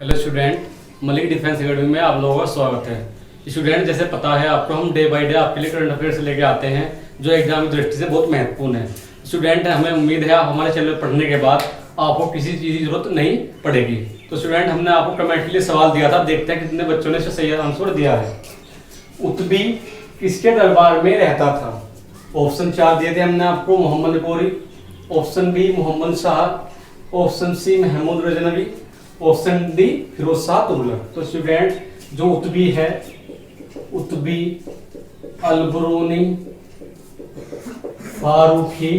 Hello student, Malik defence academy में आप लोगों का स्वागत है। स्टूडेंट, जैसे पता है आपको, हम डे बाय डे आपके लिए करंट अफेयर्स लेके आते हैं जो एग्जाम की दृष्टि से बहुत महत्वपूर्ण है। स्टूडेंट, हमें उम्मीद है आप हमारे चैनल पढ़ने के बाद आपको किसी चीज़ की जरूरत नहीं पड़ेगी। तो स्टूडेंट, हमने आपको कमेंट के लिए सवाल दिया था, देखते हैं कितने बच्चों ने इसका सही आंसर दिया है। उत्बी किसके दरबार में रहता था? ऑप्शन 4 दिए थे हमने आपको, Mohammad Ghori, option B Mohammad Shah, option C Mahmud Ghaznavi, option D Firoz Shah Tughlaq. तो स्टूडेंट, जो उत्बी है, उत्बी, अलबरूनी, फारूकी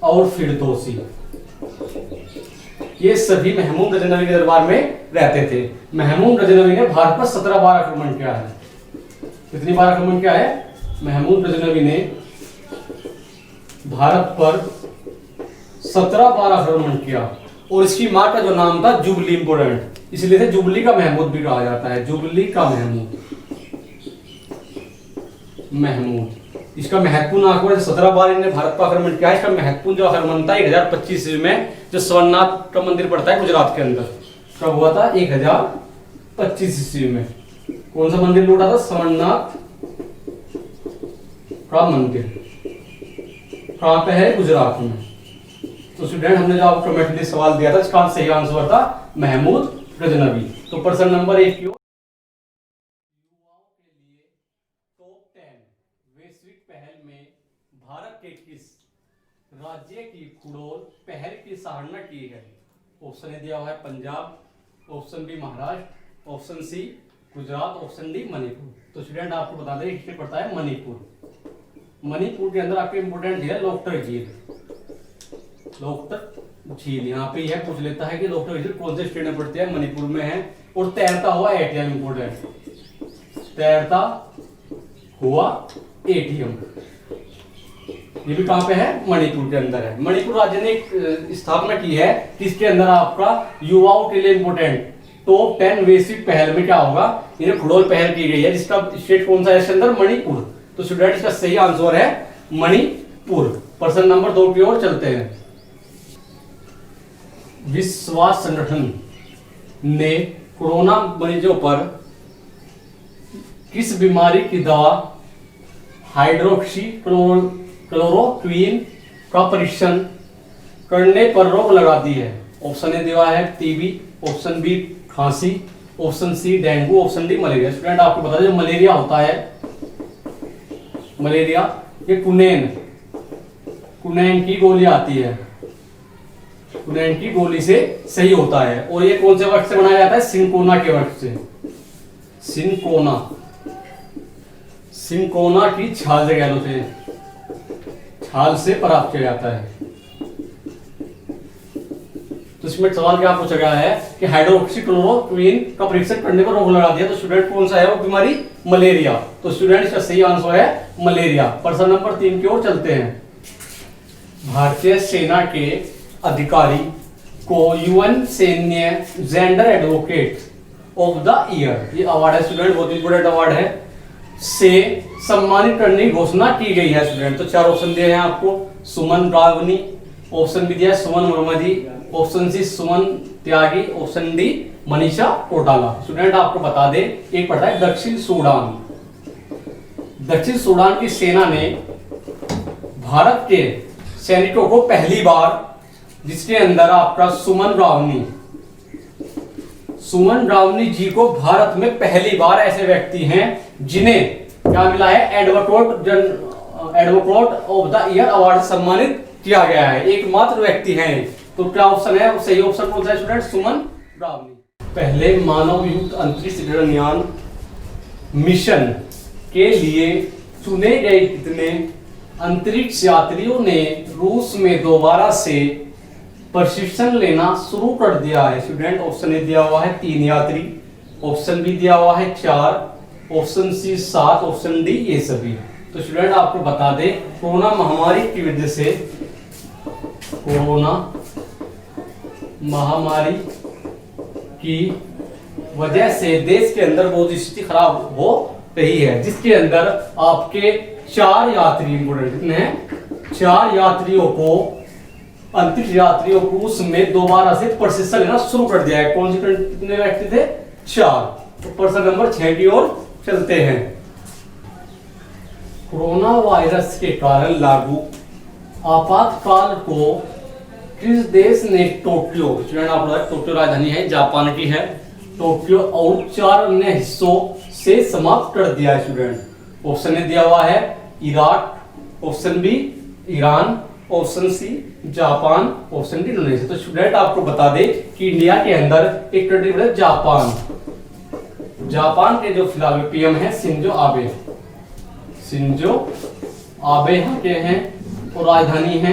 और फिरदौसी, ये सभी महमूद गजनवी के दरबार में रहते थे। महमूद गजनवी ने भारत पर 17 बार आक्रमण किया है। कितनी बार आक्रमण किया है? महमूद गजनवी ने भारत पर 17 बार आक्रमण किया। और इसकी मां का जो नाम था जुबली इंपोर्टेंट, इसलिए से जुबली का महमूद भी कहा जाता है। जुबली का महमूद, महमूद इसका महत्वपूर्ण आक्रमण 17 बार इन्होंने भारत पर आक्रमण किया है। इसका महत्वपूर्ण जो आक्रमण था 1025 ईस्वी में, जो स्वरनाथ का मंदिर पड़ता है गुजरात के अंदर, कब हुआ था? 1025 ईस्वी में। कौन सा मंदिर लूटा था? स्वरनाथ का मंदिर। कहां पे है? गुजरात में। तो स्टूडेंट, हमने जो आपको कमेंट में सवाल दिया था, इसका सही आंसर था महमूद गजनवी। तो प्रश्न नंबर 1 की ओर, युवाओं के लिए टॉप 10 वैश्विक पहल में भारत के किस राज्य की फुटबॉल पहल की सराहना की है? ऑप्शन ए दिया हुआ है Punjab, option B Maharashtra, option C Gujarat, option D Manipur. तो स्टूडेंट, आपको बता दें इसमें पड़ता है मणिपुर। मणिपुर के अंदर आपके इंपोर्टेंट है लोकतक झील। लोकतक झील यहाँ पे यह पूछ लेता है कि लोकतक झील कौन से स्टेट में पड़ती है? मणिपुर में है। और तैरता हुआ एटीएम इंपोर्टेंट, तैरता हुआ एटीएम, ये भी कहां पे है? मणिपुर के अंदर है। मणिपुर राज्य ने एक स्थापना की है किसके अंदर? आपका युवाओं के लिए इंपोर्टेंट टॉप 10 वैश्विक पहल में क्या होगा? इन्हें फुटबॉल पहल की गई है, जिसका स्टेट कौन सा है इसके अंदर? मणिपुर। तो स्टूडेंट, इसका सही आंसर है मणिपुर। प्रश्न नंबर 2 की ओर चलते हैं। विश्व स्वास्थ्य संगठन ने कोरोना मरीजों पर किस बीमारी की दवा हाइड्रोक्सी क्लोरोक्वीन का परीक्षण करने पर रोक लगा दी है? ऑप्शन ए दिया है टीबी, ऑप्शन बी खांसी, option C dengue, option D malaria. Student, आपको बता दें, मलेरिया होता है, मलेरिया ये कुनैन की गोली आती है, कुनैन की गोली से सही होता है। और ये कौन से वृक्ष से बनाया जाता है? सिंकोना के वृक्ष से। सिंकोना, सिंकोना की छाल से, गैलों से, छाल से प्राप्त किया जाता है। तो इसमें सवाल क्या पूछा गया है कि हाइड्रोक्सी क्लोरोक्वीन का परीक्षण करने पर रोक लगा दिया। तो स्टूडेंट, कौन सा है वो बीमारी? मलेरिया। तो स्टूडेंट, इसका सही आंसर है मलेरिया। प्रश्न नंबर 3 की ओर चलते हैं। भारतीय सेना के अधिकारी को यूएन सैन्य gender advocate of the year, ये अवार्ड है स्टूडेंट, बहुत इंपोर्टेंट अवार्ड है, से सम्मानित करने की घोषणा की गई है। स्टूडेंट, तो 4 ऑप्शन दिए हैं आपको। सुमन रावनी, ऑप्शन बी दिया है सुमन मुर्मदी, ऑप्शन सी सुमन त्यागी, ऑप्शन डी मनीषा कोटाला। स्टूडेंट, आपको बता दे, एक पड़ता है दक्षिण सूडान। दक्षिण सूडान की सेना ने भारत के सैनिकों को पहली बार, जिसके अंदर आपका सुमन रावनी जी को भारत में पहली बार ऐसे व्यक्ति हैं जिन्हें क्या मिला है? Advocate of the year award सम्मानित किया गया है। एकमात्र व्यक्ति हैं। तो क्या ऑप्शन है? सही ऑप्शन कौन सा है स्टूडेंट? सुमन रावनी। पहले मानव युक्त अंतरिक्ष गगनयान मिशन के लिए चुने गए कितने अंतरिक्ष यात्रियों ने रूस में दोबारा से प्रशिक्षण लेना शुरू कर दिया है? स्टूडेंट, ऑप्शन ए दिया हुआ है 3 यात्री, ऑप्शन बी दिया हुआ है 4, ऑप्शन सी 7, ऑप्शन डी ये सभी। तो स्टूडेंट, आपको बता दें, कोरोना महामारी की वजह से, कोरोना महामारी की वजह से देश के अंदर बहुत स्थिति खराब हो रही है, जिसके अंदर आपके 4 यात्री इंपोर्टेंट कितने हैं? 4 यात्रियों को अंतरिक्ष यात्रियों को उसमें दोबारा से प्रशिक्षण लेना शुरू कर दिया है। कौन से कितने व्यक्ति थे? 4। तो प्रश्न नंबर 6 की ओर चलते हैं। कोरोना वायरस के कारण लागू आपातकाल को किस देश ने टोक्यो, स्टूडेंट आप लोग टोक्यो राजधानी है जापान की है, टोक्यो और 4 अन्य हिस्सों से समाप्त कर दिया है। स्टूडेंट ऑप्शन में दिया हुआ है Iraq, option B Iran, option C Japan, option D Indonesia. तो स्टूडेंट आपको बता दे कि इंडिया के अंदर एक कंट्री है जापान। जापान के जो फिलहाल पीएम है शिंजो आबे, शिंजो आबे यहाँ के हैं और राजधानी है।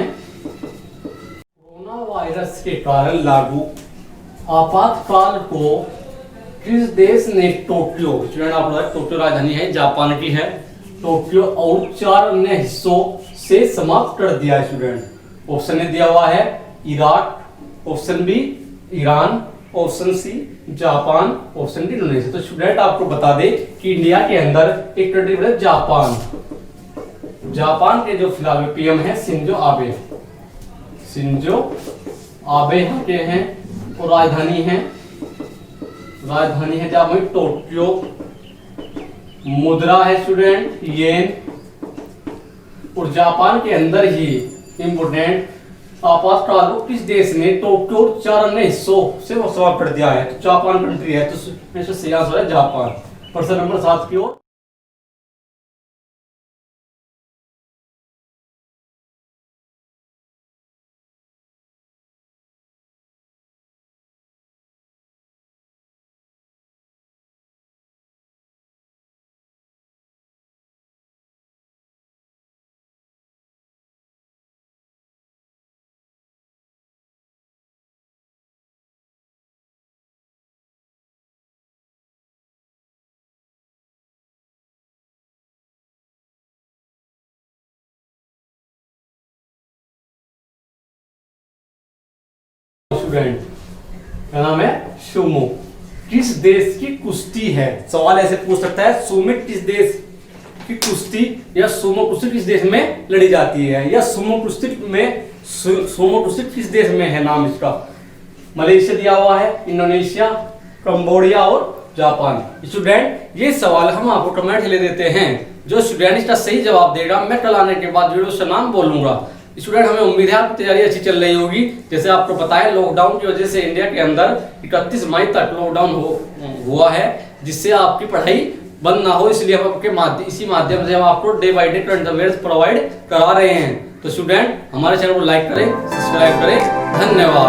कोरोना वायरस के कारण लागू आपातकाल को किस देश ने टोक्यो, स्टूडेंट आप लोग टोक्यो राजधानी है जापान की है, टोक्यो और 4 अन्य हिस्सों से समाप्त कर दिया है। स्टूडेंट ऑप्शन में दिया हुआ है Iraq, option B Iran, option C Japan, option D Indonesia. तो स्टूडेंट आपको बता दे कि इंडिया के अंदर एक कंट्री है जापान। जापान के जो फिलहाल पीएम है शिंजो आबे, शिंजो आबे यहाँ के हैं और राजधानी है जापान टोक्यो। मुद्रा है स्टूडेंट येन, और जापान के अंदर ही इंपोर्टेंट आपातकाल को किस देश ने टोक्यो 4 अन्य हिस्सों से वो समाप्त कर दिया है। तो जापान कंट्री है, तो इसका सही आंसर है जापान। प्रश्न नंबर 7 की ओर। स्टूडेंट क्या नाम है? सुमो। किस देश की कुश्ती है? सवाल ऐसे पूछ सकता है, सुमो किस देश की कुश्ती या सुमो कुश्ती किस देश में लड़ी जाती है, या सुमो कुश्ती किस देश में है? नाम इसका मलेशिया दिया हुआ है, इंडोनेशिया, कंबोडिया और जापान। स्टूडेंट ये सवाल हम आपको कमेंट ले देते हैं। जो स्टूडेंट इसका सही जवाब देगा मैं कल आने के बाद वीडियो से नाम बोलूंगा। स्टूडेंट हमें उम्मीद है आपकी तैयारी अच्छी चल रही होगी। जैसे आपको बताया लॉकडाउन की वजह से इंडिया के अंदर 31 मई तक लॉकडाउन हुआ है, जिससे आपकी पढ़ाई बंद ना हो, इसलिए हम आपके इसी माध्यम से हम आपको day by day current affairs provide करा रहे हैं। तो स्टूडेंट हमारे चैनल को लाइक करें, सब्सक्राइब करें। धन्यवाद।